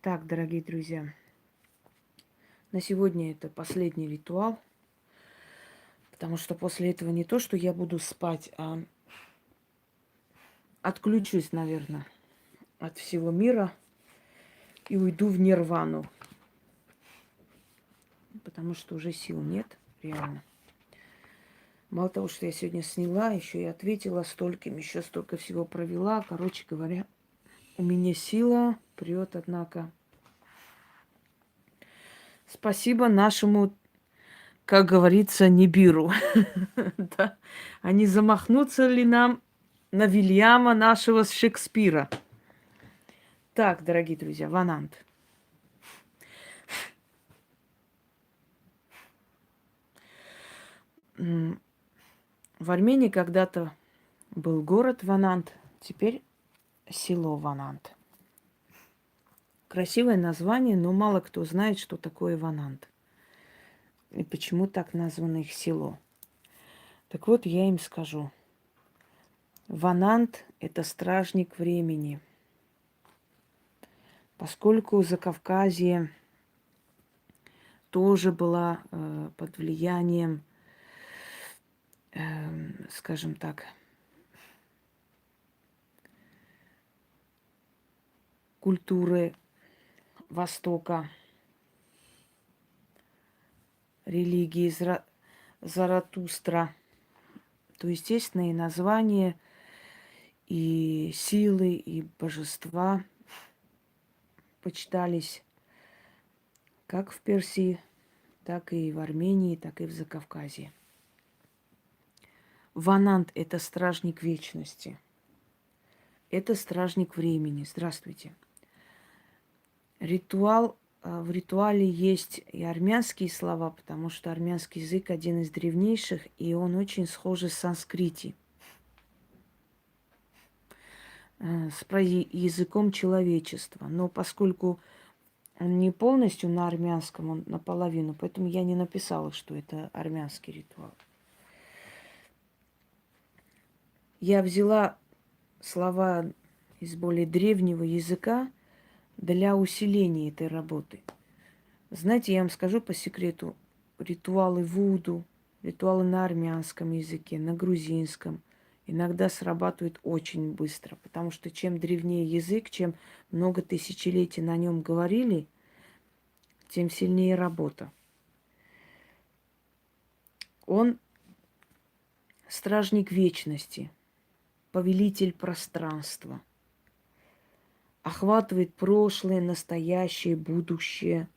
Так, дорогие друзья, на сегодня это последний ритуал, потому что после этого не то, что я буду спать, а отключусь, наверное, от всего мира и уйду в нирвану, потому что уже сил нет, реально. Мало того, что я сегодня сняла, еще и ответила стольким, еще столько всего провела. Короче говоря, у меня сила прет, однако. Спасибо нашему, как говорится, Нибиру. Да. А не замахнуться ли нам на Вильяма нашего с Шекспира? Так, дорогие друзья, Ванант. В Армении когда-то был город Ванант, теперь село Ванант. Красивое название, но мало кто знает, что такое Ванант. И почему так названо их село. Так вот, я им скажу. Ванант – это стражник времени. Поскольку Закавказье тоже была под влиянием, скажем так, культуры Востока, религии Заратустра, то, естественно, и названия, и силы, и божества почитались как в Персии, так и в Армении, так и в Закавказье. Ванант – это стражник вечности. Это стражник времени. Здравствуйте. В ритуале есть и армянские слова, потому что армянский язык один из древнейших, и он очень схож с санскрити, с языком человечества. Но поскольку он не полностью на армянском, он наполовину, поэтому я не написала, что это армянский ритуал. Я взяла слова из более древнего языка для усиления этой работы. Знаете, я вам скажу по секрету, ритуалы вуду, ритуалы на армянском языке, на грузинском иногда срабатывают очень быстро, потому что чем древнее язык, чем много тысячелетий на нем говорили, тем сильнее работа. Он стражник вечности, повелитель пространства, охватывает прошлое, настоящее, будущее,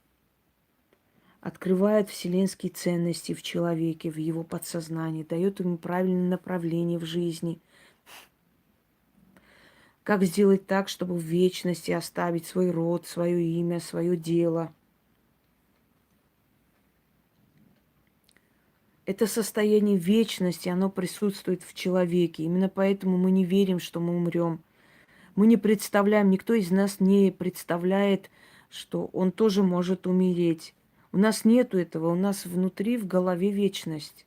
открывает вселенские ценности в человеке, в его подсознании, дает ему правильное направление в жизни. Как сделать так, чтобы в вечности оставить свой род, свое имя, свое дело. Это состояние вечности, оно присутствует в человеке. Именно поэтому мы не верим, что мы умрем. Мы не представляем, никто из нас не представляет, что он тоже может умереть. У нас нету этого, у нас внутри, в голове вечность.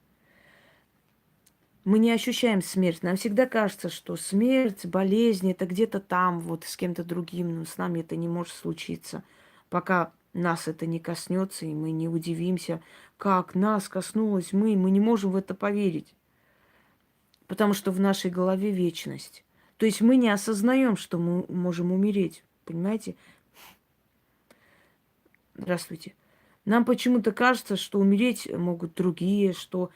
Мы не ощущаем смерть. Нам всегда кажется, что смерть, болезнь – это где-то там, вот с кем-то другим, но с нами это не может случиться, пока нас это не коснется, и мы не удивимся, как нас коснулось мы не можем в это поверить, потому что в нашей голове вечность. То есть мы не осознаем, что мы можем умереть, понимаете? Здравствуйте. Нам почему-то кажется, что умереть могут другие, что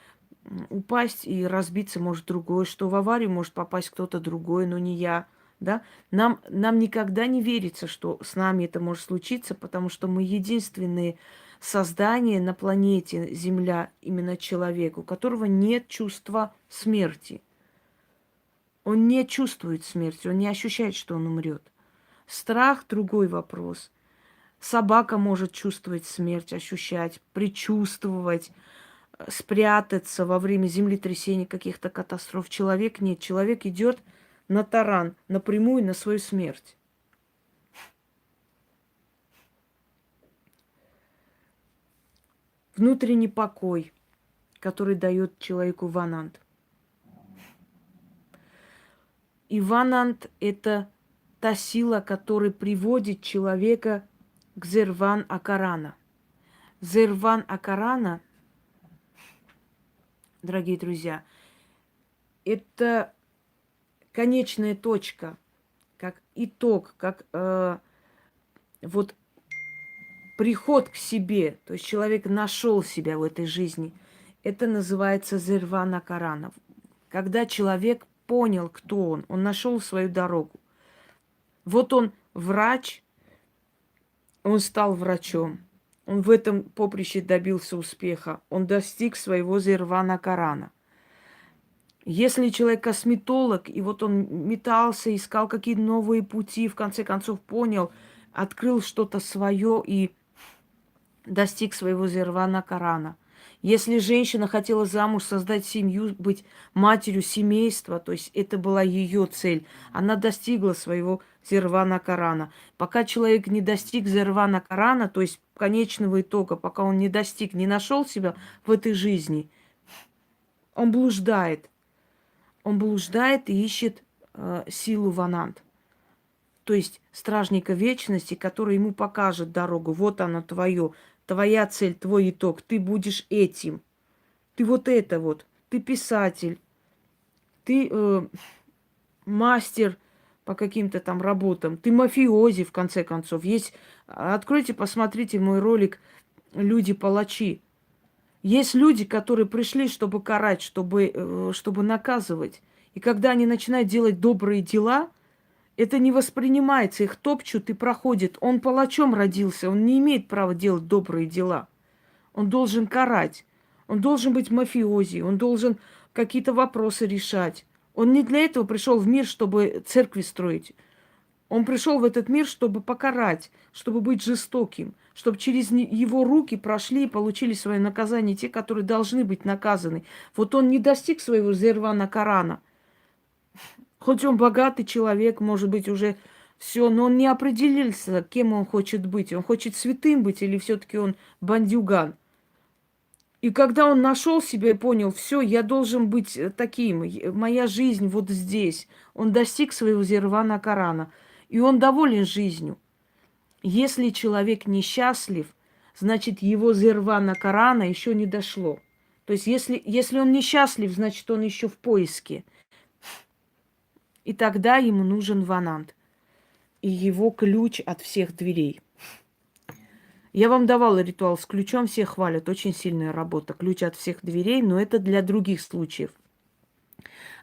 упасть и разбиться может другой, что в аварию может попасть кто-то другой, но не я. Да? Нам никогда не верится, что с нами это может случиться, потому что мы единственные создания на планете Земля, именно человек, у которого нет чувства смерти. Он не чувствует смерти, он не ощущает, что он умрет. Страх – другой вопрос. Собака может чувствовать смерть, ощущать, предчувствовать, спрятаться во время землетрясений, каких-то катастроф. Человек нет. Человек идет на таран, напрямую на свою смерть. Внутренний покой, который дает человеку Ванант. И Ванант – это та сила, которая приводит человека Гзерван Акарана. Зерван Акарана, дорогие друзья, это конечная точка, как итог, как вот приход к себе. То есть человек нашел себя в этой жизни. Это называется Зерван Акарана. Когда человек понял, кто он нашел свою дорогу. Вот он врач, он стал врачом. Он в этом поприще добился успеха. Он достиг своего Зервана Карана. Если человек косметолог, и вот он метался, искал какие-то новые пути, в конце концов понял, открыл что-то свое и достиг своего Зервана Карана. Если женщина хотела замуж, создать семью, быть матерью семейства, то есть это была ее цель, она достигла своего Зервана Карана. Пока человек не достиг Зервана Карана, то есть конечного итога, пока он не достиг, не нашел себя в этой жизни, он блуждает. Он блуждает и ищет силу Ванант. То есть стражника вечности, который ему покажет дорогу. Вот оно твое, твоя цель, твой итог. Ты будешь этим. Ты вот это вот. Ты писатель. Ты мастер по каким-то там работам. Ты мафиози, в конце концов. Есть, откройте, посмотрите мой ролик «Люди-палачи». Есть люди, которые пришли, чтобы карать, чтобы наказывать. И когда они начинают делать добрые дела, это не воспринимается, их топчут и проходит. Он палачом родился, он не имеет права делать добрые дела. Он должен карать, он должен быть мафиози, он должен какие-то вопросы решать. Он не для этого пришел в мир, чтобы церкви строить. Он пришел в этот мир, чтобы покарать, чтобы быть жестоким, чтобы через его руки прошли и получили свое наказание те, которые должны быть наказаны. Вот он не достиг своего Зервана Карана. Хоть он богатый человек, может быть, уже все, но он не определился, кем он хочет быть. Он хочет святым быть или все-таки он бандюган. И когда он нашел себя и понял, все, я должен быть таким, моя жизнь вот здесь. Он достиг своего Зервана Карана. И он доволен жизнью. Если человек несчастлив, значит, его Зервана Карана еще не дошло. То есть, если он несчастлив, значит, он еще в поиске. И тогда ему нужен Ванант. И его ключ от всех дверей. Я вам давала ритуал с ключом, все хвалят. Очень сильная работа. Ключ от всех дверей, но это для других случаев.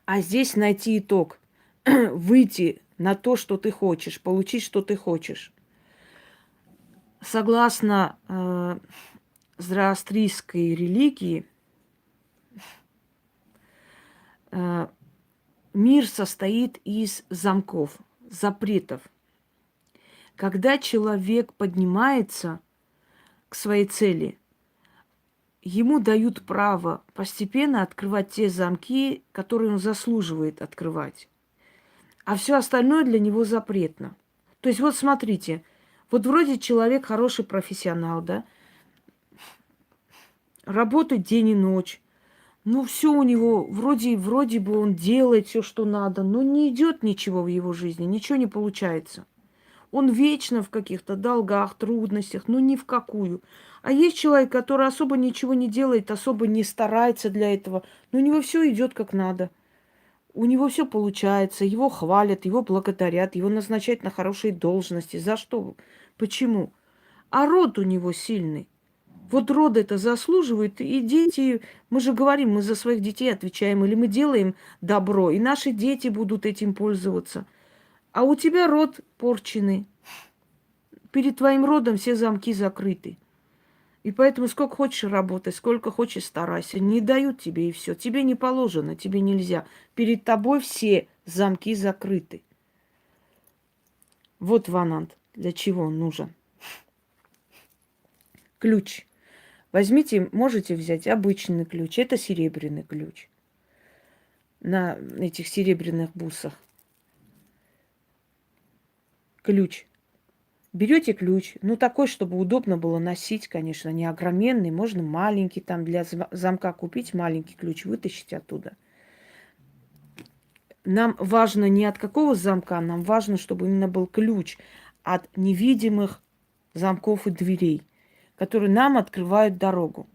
А здесь найти итог. Выйти на то, что ты хочешь, получить, что ты хочешь. Согласно зороастрийской религии, мир состоит из замков, запретов. Когда человек поднимается к своей цели, ему дают право постепенно открывать те замки, которые он заслуживает открывать. А все остальное для него запретно. То есть вот смотрите, вот вроде человек хороший профессионал, да, работает день и ночь. Ну, все у него, вроде бы он делает все, что надо, но не идет ничего в его жизни, ничего не получается. Он вечно в каких-то долгах, трудностях, ну ни в какую. А есть человек, который особо ничего не делает, особо не старается для этого, но у него все идет как надо. У него все получается, его хвалят, его благодарят, его назначают на хорошие должности. За что? Почему? А род у него сильный. Вот род это заслуживает, и дети, мы же говорим, мы за своих детей отвечаем, или мы делаем добро, и наши дети будут этим пользоваться. А у тебя род порченный. Перед твоим родом все замки закрыты. И поэтому сколько хочешь работать, сколько хочешь старайся. Не дают тебе и все. Тебе не положено, тебе нельзя. Перед тобой все замки закрыты. Вот Ванант. Для чего он нужен? Ключ. Возьмите, можете взять обычный ключ. Это серебряный ключ. На этих серебряных бусах. Ключ. Берете ключ, ну такой, чтобы удобно было носить, конечно, не огроменный, можно маленький, там для замка купить маленький ключ, вытащить оттуда. Нам важно не от какого замка, нам важно, чтобы именно был ключ от невидимых замков и дверей, которые нам открывают дорогу.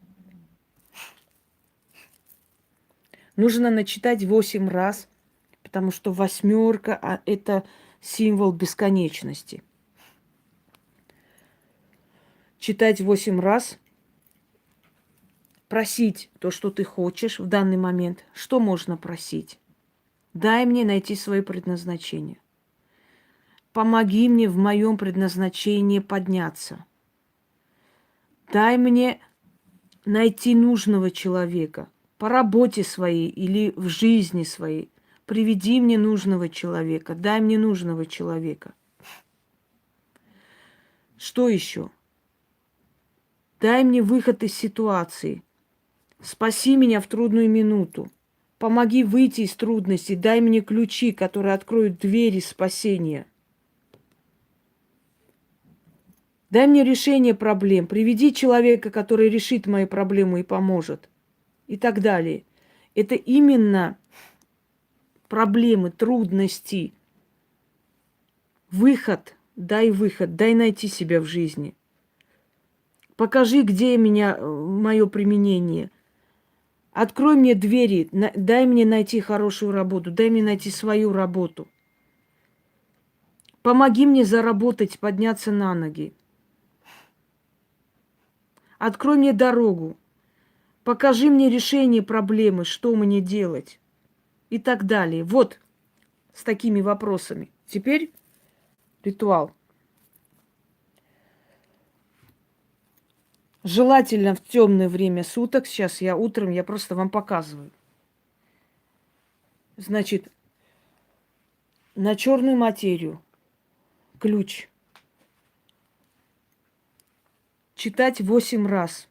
Нужно начитать 8 раз, потому что 8 это символ бесконечности. Читать 8 раз, просить то, что ты хочешь в данный момент. Что можно просить? Дай мне найти свое предназначение. Помоги мне в моем предназначении подняться. Дай мне найти нужного человека по работе своей или в жизни своей. Приведи мне нужного человека, дай мне нужного человека. Что еще? Дай мне выход из ситуации. Спаси меня в трудную минуту. Помоги выйти из трудностей. Дай мне ключи, которые откроют двери спасения. Дай мне решение проблем. Приведи человека, который решит мою проблему и поможет. И так далее. Это именно проблемы, трудности. Выход. Дай выход. Дай найти себя в жизни. Покажи, где мое применение. Открой мне двери, дай мне найти хорошую работу, дай мне найти свою работу. Помоги мне заработать, подняться на ноги. Открой мне дорогу. Покажи мне решение проблемы, что мне делать. И так далее. Вот с такими вопросами. Теперь ритуал. Желательно в темное время суток. Сейчас утром я просто вам показываю. Значит, на черную материю ключ. Читать 8 раз.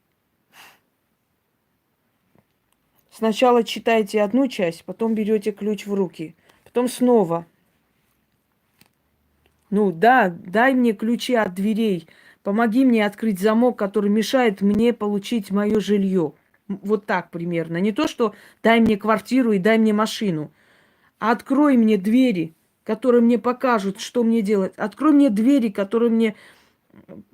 Сначала читайте одну часть, потом берете ключ в руки. Потом снова. Дай мне ключи от дверей. Помоги мне открыть замок, который мешает мне получить мое жилье. Вот так примерно. Не то, что дай мне квартиру и дай мне машину. А открой мне двери, которые мне покажут, что мне делать. Открой мне двери, которые мне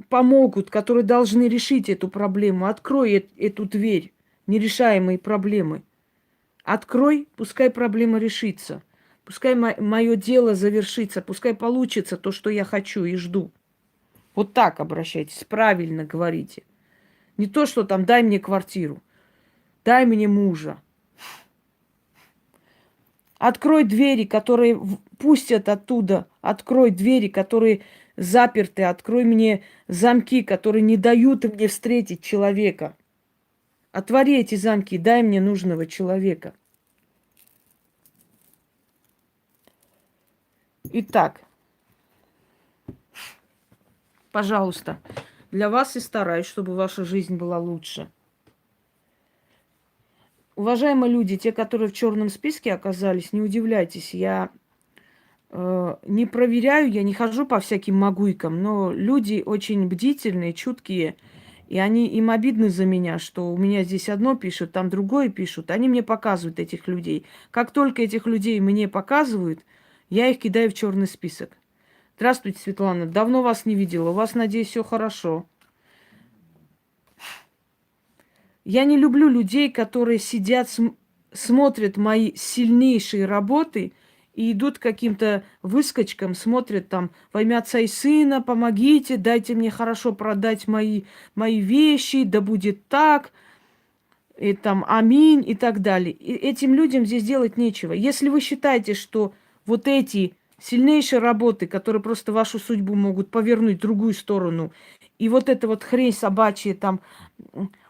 помогут, которые должны решить эту проблему. Открой эту дверь нерешаемой проблемы. Открой, пускай проблема решится. Пускай мое дело завершится. Пускай получится то, что я хочу и жду. Вот так обращайтесь, правильно говорите. Не то, что там дай мне квартиру, дай мне мужа. Открой двери, которые пустят оттуда. Открой двери, которые заперты. Открой мне замки, которые не дают мне встретить человека. Отвори эти замки, дай мне нужного человека. Итак, пожалуйста, для вас и стараюсь, чтобы ваша жизнь была лучше. Уважаемые люди, те, которые в черном списке оказались, не удивляйтесь, я не проверяю, я не хожу по всяким магуйкам, но люди очень бдительные, чуткие, и им обидно за меня, что у меня здесь одно пишут, там другое пишут. Они мне показывают этих людей. Как только этих людей мне показывают, я их кидаю в черный список. Здравствуйте, Светлана. Давно вас не видела. У вас, надеюсь, все хорошо. Я не люблю людей, которые сидят, смотрят мои сильнейшие работы и идут к каким-то выскочкам, смотрят там во имя Отца и Сына, помогите, дайте мне хорошо продать мои вещи, да будет так, и там аминь и так далее. И этим людям здесь делать нечего. Если вы считаете, что вот эти сильнейшие работы, которые просто вашу судьбу могут повернуть в другую сторону, и вот эта вот хрень собачья там...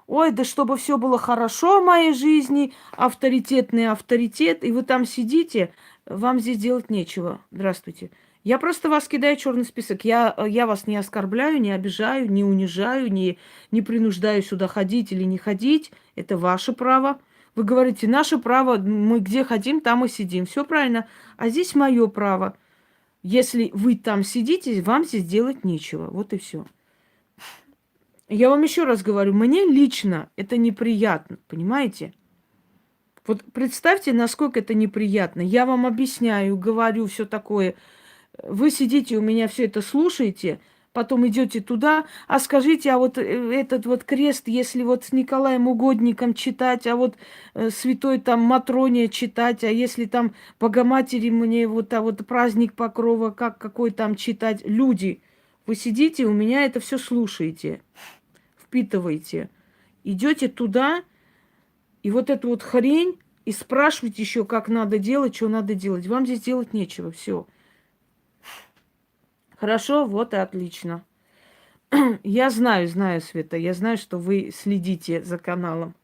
Ой, да чтобы все было хорошо в моей жизни, авторитетный авторитет, и вы там сидите, вам здесь делать нечего. Здравствуйте. Я просто вас кидаю в черный список. Я вас не оскорбляю, не обижаю, не унижаю, не принуждаю сюда ходить или не ходить. Это ваше право. Вы говорите, наше право, мы где хотим, там и сидим. Все правильно. А здесь мое право. Если вы там сидите, вам здесь делать нечего. Вот и все. Я вам еще раз говорю, мне лично это неприятно, понимаете? Вот представьте, насколько это неприятно. Я вам объясняю, говорю все такое. Вы сидите у меня все это слушаете. потом идете туда, а скажите, а вот этот вот крест, если вот с Николаем Угодником читать, а вот святой там Матроне читать, а если там Богоматери мне вот, а вот праздник Покрова, как какой там читать, люди, вы сидите, у меня это все слушаете, впитываете, идете туда, и вот эту вот хрень, и спрашиваете еще, как надо делать, что надо делать. Вам здесь делать нечего, все. Хорошо, вот и отлично. Я знаю, Света, я знаю, что вы следите за каналом.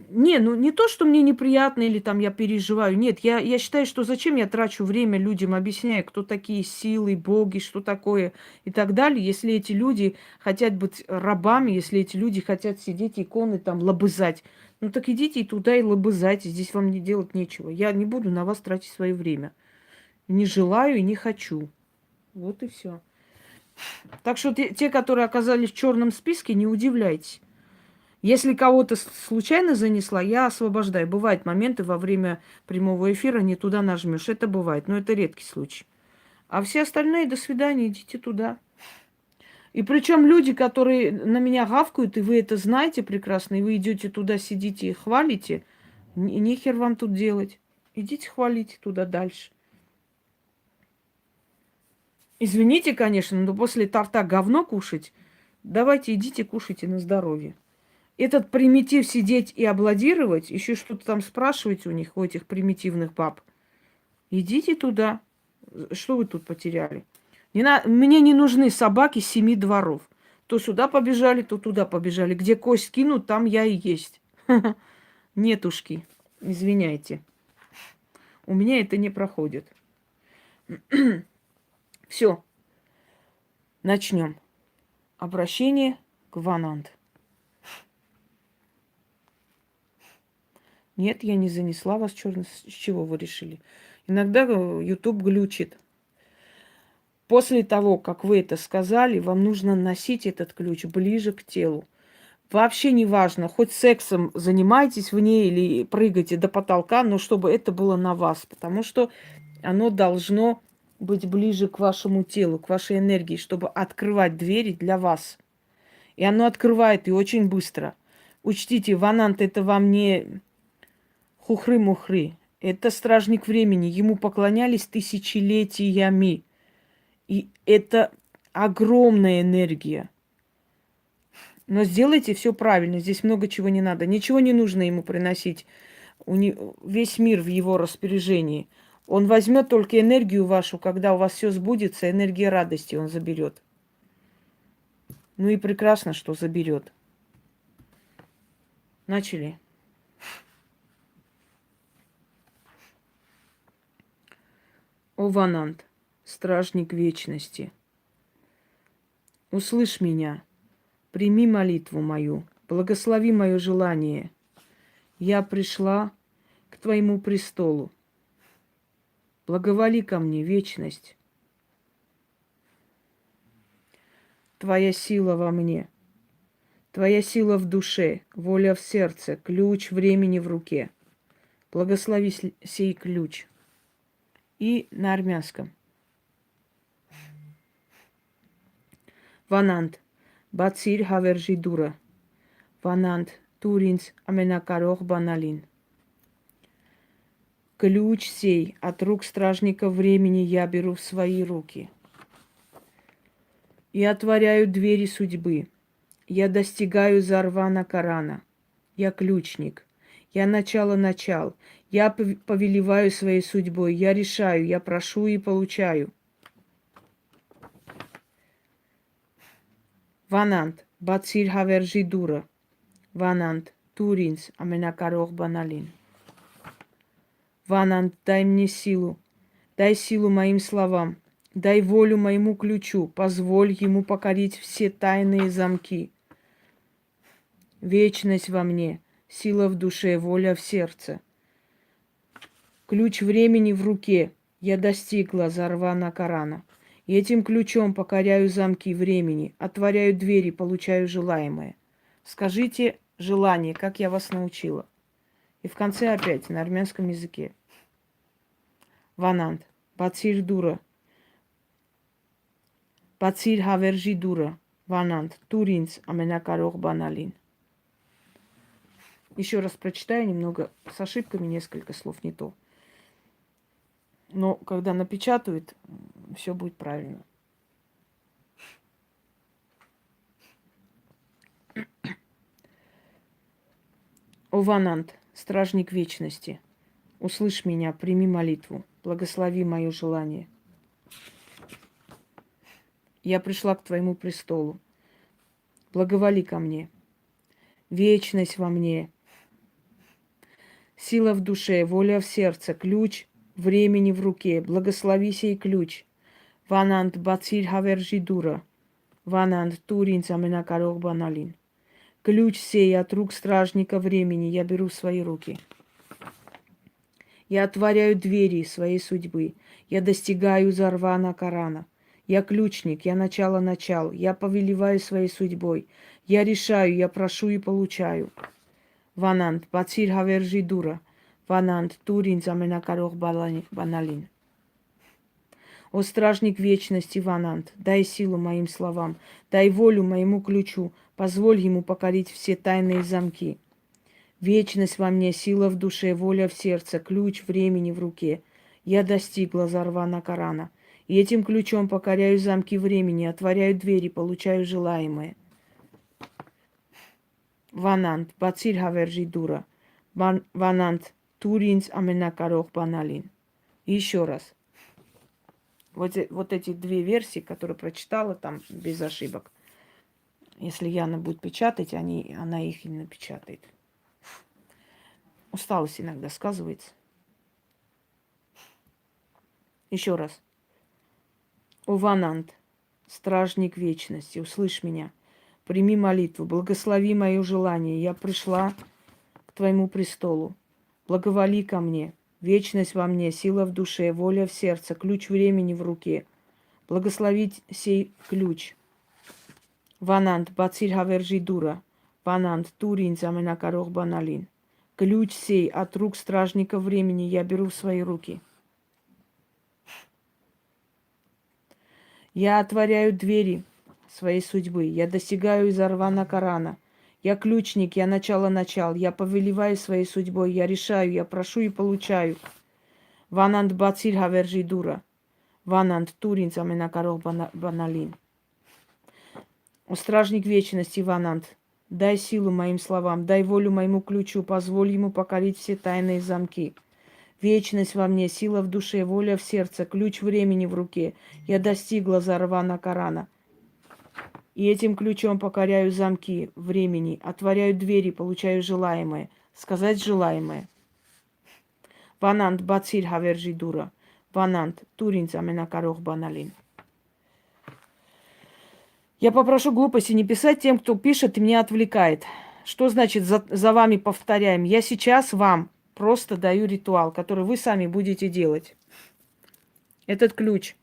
Не, ну не то, что мне неприятно или там я переживаю. Нет, я считаю, что зачем я трачу время людям, объясняя, кто такие силы, боги, что такое и так далее, если эти люди хотят быть рабами, если эти люди хотят сидеть иконы там лобызать. Ну так идите и туда и лобызайте, здесь вам не делать нечего. Я не буду на вас тратить свое время. Не желаю и не хочу. Вот и все. Так что те, которые оказались в черном списке, не удивляйтесь. Если кого-то случайно занесла, я освобождаю. Бывают моменты во время прямого эфира, не туда нажмешь. Это бывает, но это редкий случай. А все остальные, до свидания, идите туда. И причем люди, которые на меня гавкают, и вы это знаете прекрасно, и вы идете туда, сидите и хвалите, нехер вам тут делать. Идите хвалите туда дальше. Извините, конечно, но после торта говно кушать, давайте идите кушайте на здоровье. Этот примитив сидеть и аплодировать, еще что-то там спрашивать у них, у этих примитивных баб. Идите туда. Что вы тут потеряли? Мне не нужны собаки 7 дворов. То сюда побежали, то туда побежали. Где кость кинут, там я и есть. Нетушки. Извиняйте. У меня это не проходит. Все. Начнем. Обращение к Ванант. Нет, я не занесла вас черно. С чего вы решили? Иногда YouTube глючит. После того, как вы это сказали, вам нужно носить этот ключ ближе к телу. Вообще не важно, хоть сексом занимаетесь в ней или прыгаете до потолка, но чтобы это было на вас, потому что оно должно быть ближе к вашему телу, к вашей энергии, чтобы открывать двери для вас. И оно открывает и очень быстро. Учтите, Ванант это вам не хухры-мухры. Это стражник времени. Ему поклонялись тысячелетиями. И это огромная энергия. Но сделайте все правильно. Здесь много чего не надо. Ничего не нужно ему приносить. Весь мир в его распоряжении. Он возьмет только энергию вашу, когда у вас все сбудется, энергия радости он заберет. Ну и прекрасно, что заберет. Начали. О, Ванант, стражник вечности, услышь меня, прими молитву мою, благослови мое желание. Я пришла к твоему престолу. Благоволи ко мне, вечность. Твоя сила во мне, твоя сила в душе, воля в сердце, ключ времени в руке. Благослови сей ключ. И на армянском. Վանանդ, բացիր հավերժի դուռը, Վանանդ, տուր ինձ ամենակարող բանալին. Ключ сей от рук стражника времени я беру в свои руки. И отворяю двери судьбы. Я достигаю Зарвана Карана. Я ключник. Я начало-начал. Я повелеваю своей судьбой. Я решаю, я прошу и получаю. Վանանդ, բացիր հավերժի դուռը, Վանանդ, տուր ինձ ամենակարող բանալին. Ванант, дай мне силу, дай силу моим словам, дай волю моему ключу, позволь ему покорить все тайные замки. Вечность во мне, сила в душе, воля в сердце. Ключ времени в руке, я достигла Зарвана Карана. И этим ключом покоряю замки времени, отворяю двери, получаю желаемое. Скажите желание, как я вас научила. И в конце опять на армянском языке. Ванант, бацир дура, Բացիր հավերժի դուրը, Վանանդ, տուր ինձ ամենակարող բանալին. Еще раз прочитаю немного с ошибками, несколько слов не то. Но когда напечатают, все будет правильно. О Ванант, стражник вечности, услышь меня, прими молитву, благослови мое желание. Я пришла к твоему престолу. Благоволи ко мне. Вечность во мне. Сила в душе, воля в сердце, ключ времени в руке. Благослови сей ключ. Ванант бацир хавержи дура. Ванант турин аминакарох баналин. Ключ сей от рук стражника времени я беру в свои руки. Я отворяю двери своей судьбы. Я достигаю Зарвана Карана. Я ключник, я начало, я повелеваю своей судьбой. Я решаю, я прошу и получаю. Ванант, бацир хавержи дура. Ванант, турин аминакарох баналин. О стражник вечности, Ванант, дай силу моим словам, дай волю моему ключу, позволь ему покорить все тайные замки. Вечность во мне, сила в душе, воля в сердце, ключ времени в руке. Я достигла Зарвана Карана, и этим ключом покоряю замки времени, отворяю двери, получаю желаемое. Ванант, бацир хавержи дура. Ванант, туринс аменакарох баналин. И еще раз. Вот эти две версии, которые прочитала, там без ошибок. Если Яна будет печатать, она их и напечатает. Усталость иногда сказывается. Еще раз. О Ванант, стражник вечности, услышь меня. Прими молитву, благослови мое желание. Я пришла к твоему престолу. Благоволи ко мне. Вечность во мне, сила в душе, воля в сердце, ключ времени в руке. Благословить сей ключ. Ванант, бацир хавержи дура. Ванант, турин заменакарох баналин. Ключ сей от рук стражника времени я беру в свои руки. Я отворяю двери своей судьбы. Я достигаю Зарвана Карана. Я ключник, я начало, я повелеваю своей судьбой, я решаю, я прошу и получаю. Ванант бацир хавержи дура. Ванант турин заменакарох баналин. О стражник вечности, Ванант, дай силу моим словам, дай волю моему ключу, позволь ему покорить все тайные замки. Вечность во мне, сила в душе, воля в сердце, ключ времени в руке. Я достигла Зарвана Карана. И этим ключом покоряю замки времени, отворяю двери, получаю желаемое. Сказать желаемое. Ванант бацир хавержи дура. Ванант турин заменакарох баналин. Я попрошу глупости не писать тем, кто пишет и меня отвлекает. Что значит за вами повторяем? Я сейчас вам просто даю ритуал, который вы сами будете делать. Этот ключ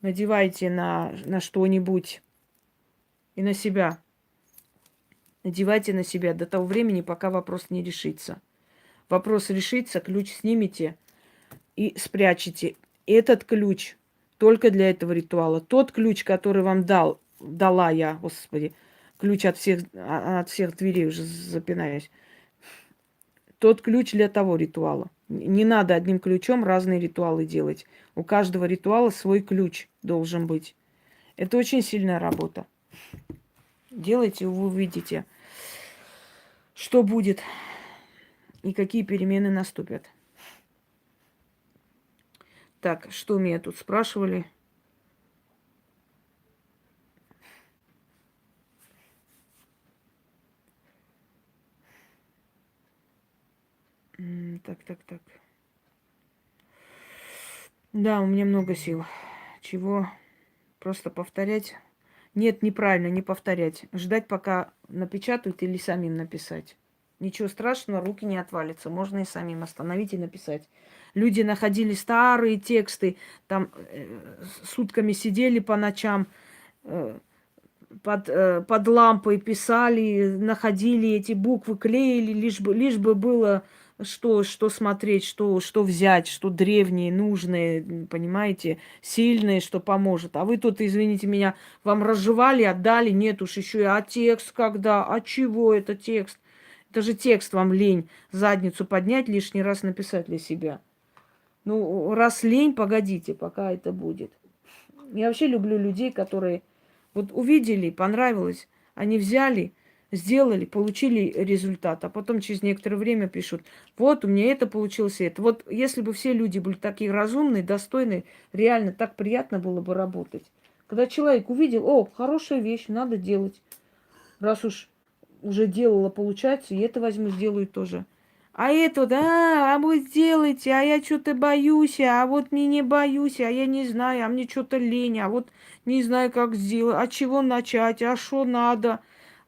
надевайте на что-нибудь. И на себя. Надевайте на себя до того времени, пока вопрос не решится. Вопрос решится, ключ снимете и спрячете. Этот ключ только для этого ритуала. Тот ключ, который вам дала я, Господи, ключ от всех дверей, уже запинаюсь. Тот ключ для того ритуала. Не надо одним ключом разные ритуалы делать. У каждого ритуала свой ключ должен быть. Это очень сильная работа. Делайте, вы увидите, что будет и какие перемены наступят. Так, что меня тут спрашивали? Так. Да, у меня много сил. Чего? Просто повторять? Нет, неправильно, не повторять. Ждать, пока напечатают или самим написать. Ничего страшного, руки не отвалятся. Можно и самим остановить и написать. Люди находили старые тексты, там сутками сидели по ночам, под лампой писали, находили эти буквы, клеили, лишь бы было что смотреть, что взять, что древние, нужные, понимаете, сильные, что поможет. А вы тут, извините меня, вам разжевали, отдали, нет уж еще и, а текст когда, а чего это текст? Это же текст вам лень задницу поднять, лишний раз написать для себя. Ну, раз лень, погодите, пока это будет. Я вообще люблю людей, которые вот увидели, понравилось, они взяли, сделали, получили результат, а потом через некоторое время пишут, вот у меня это получилось, это. Вот если бы все люди были такие разумные, достойные, реально так приятно было бы работать. Когда человек увидел, о, хорошая вещь, надо делать. Раз уж уже делала, получается, и это возьму, сделаю тоже. А это, да, а вы сделайте, а я что-то боюсь, а вот не боюсь, а я не знаю, а мне что-то лень, а вот не знаю, как сделать, а чего начать, а что надо.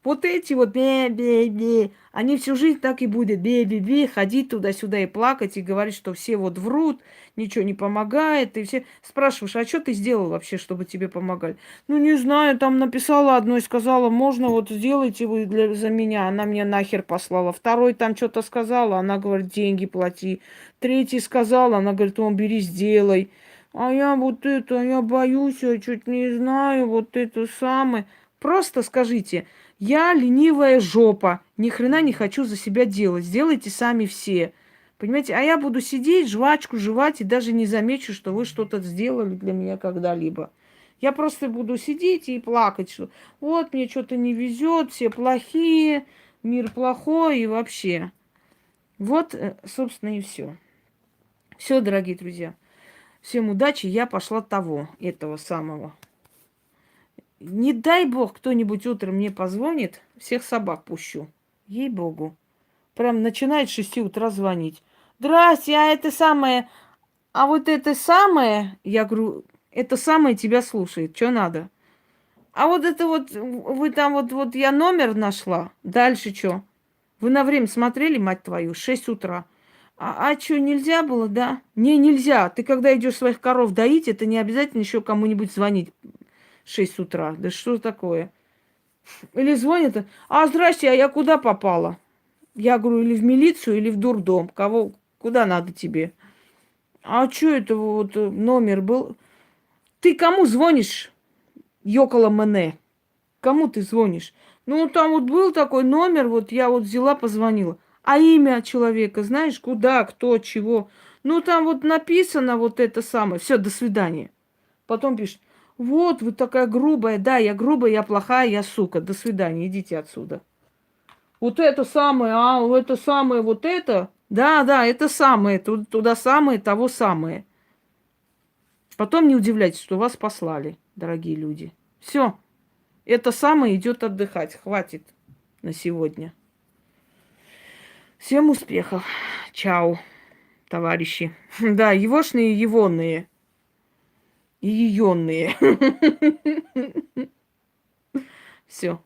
Вот эти вот бе-бе-бе, они всю жизнь так и будут бе-бе-бе, ходить туда-сюда и плакать, и говорить, что все вот врут, ничего не помогает, и все спрашиваешь, а что ты сделал вообще, чтобы тебе помогали? Ну, не знаю, там написала одно и сказала, можно вот сделайте вы за меня. Она меня нахер послала. Второй там что-то сказала, она говорит, деньги плати. Третий сказала, она говорит, он бери, сделай. А я вот это, я боюсь, я чуть не знаю, вот это самое. Просто скажите, я ленивая жопа, ни хрена не хочу за себя делать. Сделайте сами все. Понимаете, а я буду сидеть, жвачку жевать и даже не замечу, что вы что-то сделали для меня когда-либо. Я просто буду сидеть и плакать, что вот мне что-то не везет, все плохие, мир плохой и вообще. Вот, собственно, и все. Все, дорогие друзья. Всем удачи, я пошла этого самого. Не дай бог, кто-нибудь утром мне позвонит, всех собак пущу. Ей-богу. Прям начинает с 6 утра звонить. Здрасте, а это самое, а вот это самое, я говорю, это самое тебя слушает, что надо? А вот это вот, вы там вот я номер нашла. Дальше что? Вы на время смотрели, мать твою, 6 утра. А что, нельзя было, да? Не, нельзя. Ты когда идешь своих коров доить, это не обязательно еще кому-нибудь звонить в 6 утра. Да что такое? Или звонит, а здрасте, а я куда попала? Я говорю, или в милицию, или в дурдом. Куда надо тебе? А что это вот номер был? Ты кому звонишь? Йокола мене. Кому ты звонишь? Ну, там вот был такой номер, вот я вот взяла, позвонила. А имя человека, знаешь, куда, кто, чего? Ну, там вот написано вот это самое. Все, до свидания. Потом пишет, вот, вы такая грубая. Да, я грубая, я плохая, я сука. До свидания, идите отсюда. Вот это самое, это самое, вот это. Да, да, это самое, туда самое, того самое. Потом не удивляйтесь, что вас послали, дорогие люди. Все. Это самое идет отдыхать. Хватит на сегодня. Всем успехов. Чао, товарищи. Да, егошные и егонные. И еённые. Все.